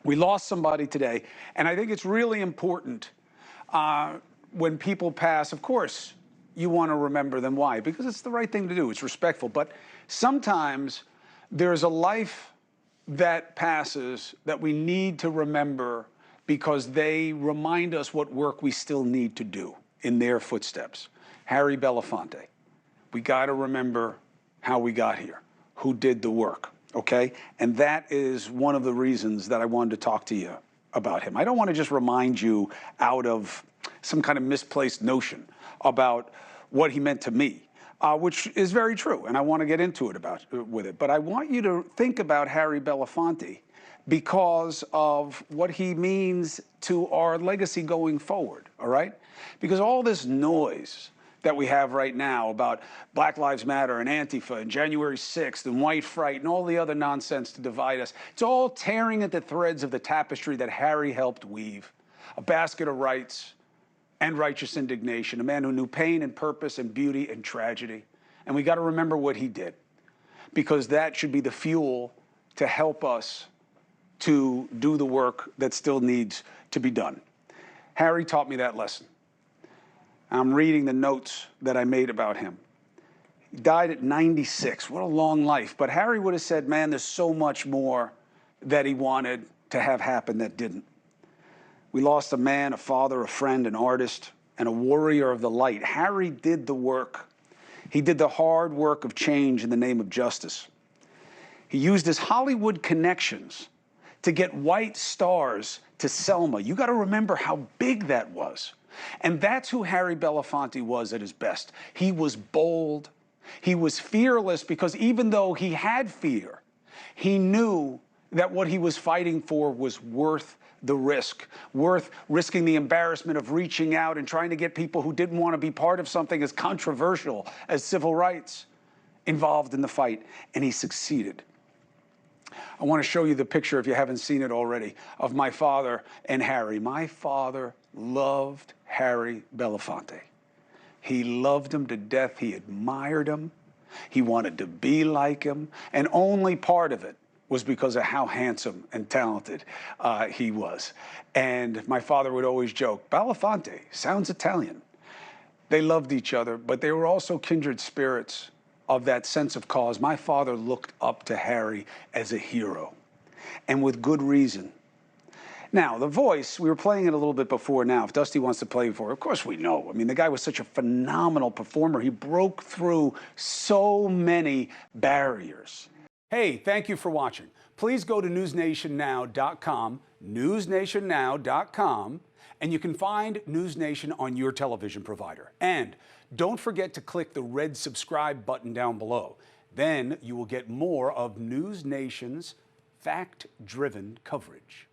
We lost somebody today, and I think it's really important when people pass, of course, you want to remember them. Why? Because it's the right thing to do. It's respectful. But sometimes there's a life that passes that we need to remember because they remind us what work we still need to do in their footsteps. Harry Belafonte. We got to remember how we got here, who did the work, okay? And that is one of the reasons that I wanted to talk to you about him. I don't want to just remind you out of some kind of misplaced notion about what he meant to me, which is very true, and I want to get into it with it. But I want you to think about Harry Belafonte because of what he means to our legacy going forward, all right? Because all this noise that we have right now about Black Lives Matter and Antifa and January 6th and white fright and all the other nonsense to divide us, it's all tearing at the threads of the tapestry that Harry helped weave, a basket of rights and righteous indignation, a man who knew pain and purpose and beauty and tragedy. And we got to remember what he did, because that should be the fuel to help us to do the work that still needs to be done. Harry taught me that lesson. I'm reading the notes that I made about him. He died at 96. What a long life. But Harry would have said, man, there's so much more that he wanted to have happen that didn't. We lost a man, a father, a friend, an artist, and a warrior of the light. Harry did the work. He did the hard work of change in the name of justice. He used his Hollywood connections to get white stars to Selma. You got to remember how big that was. And that's who Harry Belafonte was at his best. He was bold. He was fearless because even though he had fear, he knew that what he was fighting for was worth the risk, worth risking the embarrassment of reaching out and trying to get people who didn't want to be part of something as controversial as civil rights involved in the fight. And he succeeded. I want to show you the picture, if you haven't seen it already, of my father and Harry. My father loved Harry Belafonte. He loved him to death. He admired him. He wanted to be like him. And only part of it was because of how handsome and talented he was. And my father would always joke, Belafonte sounds Italian. They loved each other, but they were also kindred spirits of that sense of cause. My father looked up to Harry as a hero, and with good reason. Now, the voice, we were playing it a little bit before now. If Dusty wants to play it for it, of course we know. I mean, the guy was such a phenomenal performer. He broke through so many barriers. Hey, thank you for watching. Please go to newsnationnow.com, newsnationnow.com, and you can find NewsNation on your television provider. And don't forget to click the red subscribe button down below. Then you will get more of NewsNation's fact-driven coverage.